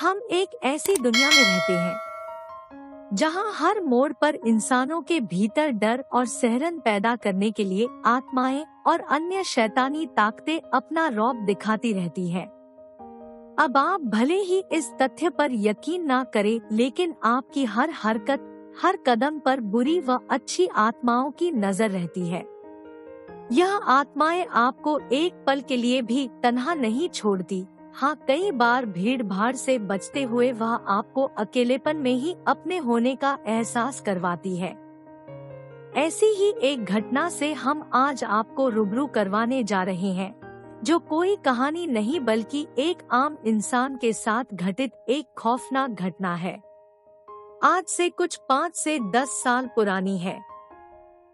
हम एक ऐसी दुनिया में रहते हैं जहां हर मोड़ पर इंसानों के भीतर डर और सहरन पैदा करने के लिए आत्माएं और अन्य शैतानी ताकतें अपना रौब दिखाती रहती हैं। अब आप भले ही इस तथ्य पर यकीन ना करें, लेकिन आपकी हर हरकत, हर कदम पर बुरी व अच्छी आत्माओं की नजर रहती है। यह आत्माएं आपको एक पल के लिए भी तन्हा नहीं छोड़ती। हाँ, कई बार भीड़ भाड़ से बचते हुए वह आपको अकेलेपन में ही अपने होने का एहसास करवाती है। ऐसी ही एक घटना से हम आज आपको रूबरू करवाने जा रहे हैं, जो कोई कहानी नहीं बल्कि एक आम इंसान के साथ घटित एक खौफनाक घटना है। आज से कुछ 5 से 10 साल पुरानी है।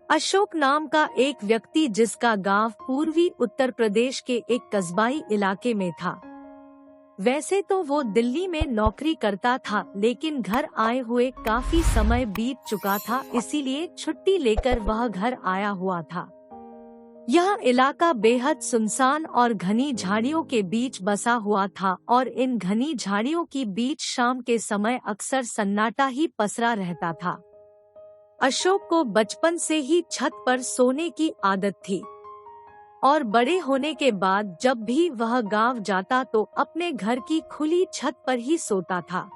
अशोक नाम का एक व्यक्ति, जिसका गांव पूर्वी उत्तर प्रदेश के एक कस्बाई इलाके में था। वैसे तो वो दिल्ली में नौकरी करता था, लेकिन घर आए हुए काफी समय बीत चुका था, इसीलिए छुट्टी लेकर वह घर आया हुआ था। यह इलाका बेहद सुनसान और घनी झाड़ियों के बीच बसा हुआ था और इन घनी झाड़ियों की बीच शाम के समय अक्सर सन्नाटा ही पसरा रहता था। अशोक को बचपन से ही छत पर सोने की आदत थी और बड़े होने के बाद जब भी वह गांव जाता तो अपने घर की खुली छत पर ही सोता था।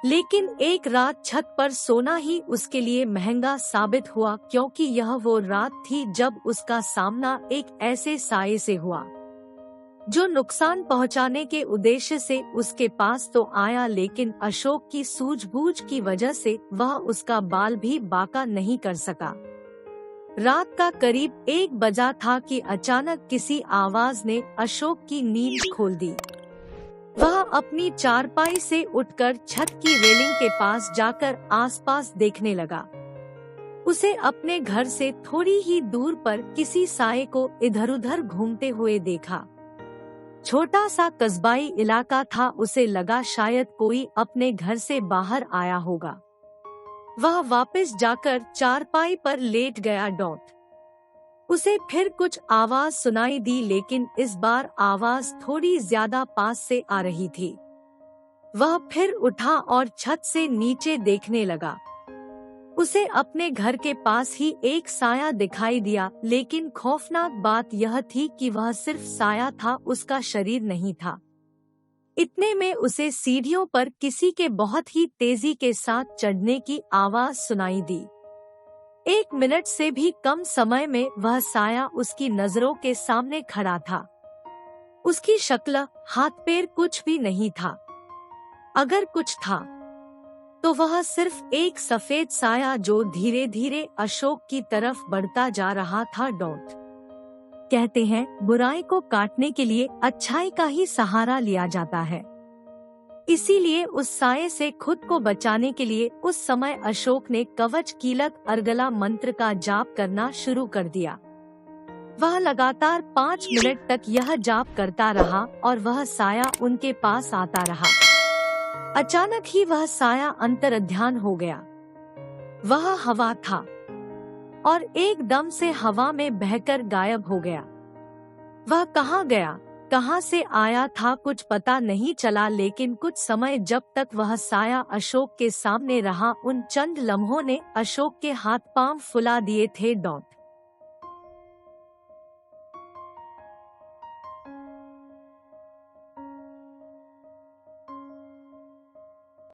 लेकिन एक रात छत पर सोना ही उसके लिए महंगा साबित हुआ, क्योंकि यह वो रात थी जब उसका सामना एक ऐसे साये से हुआ जो नुकसान पहुंचाने के उद्देश्य से उसके पास तो आया, लेकिन अशोक की सूझबूझ की वजह से वह उसका बाल भी बांका नहीं कर सका। रात का करीब 1 बजा था कि अचानक किसी आवाज ने अशोक की नींद खोल दी। वह अपनी चारपाई से उठकर छत की रेलिंग के पास जाकर आसपास देखने लगा। उसे अपने घर से थोड़ी ही दूर पर किसी साये को इधर-उधर घूमते हुए देखा। छोटा सा कस्बाई इलाका था, उसे लगा शायद कोई अपने घर से बाहर आया होगा। वह वापस जाकर चारपाई पर लेट गया। उसे फिर कुछ आवाज सुनाई दी, लेकिन इस बार आवाज थोड़ी ज्यादा पास से आ रही थी। वह फिर उठा और छत से नीचे देखने लगा। उसे अपने घर के पास ही एक साया दिखाई दिया, लेकिन खौफनाक बात यह थी कि वह सिर्फ साया था, उसका शरीर नहीं था। इतने में उसे सीढ़ियों पर किसी के बहुत ही तेजी के साथ चढ़ने की आवाज सुनाई दी। 1 मिनट से भी कम समय में वह साया उसकी नजरों के सामने खड़ा था। उसकी शक्ल, हाथ पैर कुछ भी नहीं था। अगर कुछ था तो वह सिर्फ एक सफेद साया जो धीरे धीरे अशोक की तरफ बढ़ता जा रहा था। कहते हैं, बुराई को काटने के लिए अच्छाई का ही सहारा लिया जाता है। इसीलिए उस साये से खुद को बचाने के लिए उस समय अशोक ने कवच कीलक अर्गला मंत्र का जाप करना शुरू कर दिया। वह लगातार 5 मिनट तक यह जाप करता रहा और वह साया उनके पास आता रहा। अचानक ही वह साया अंतर्ध्यान हो गया। वह हवा था और एकदम से हवा में बहकर गायब हो गया। वह कहाँ गया, कहाँ से आया था, कुछ पता नहीं चला, लेकिन कुछ समय जब तक वह साया अशोक के सामने रहा, उन चंद लम्हों ने अशोक के हाथ पांव फुला दिए थे।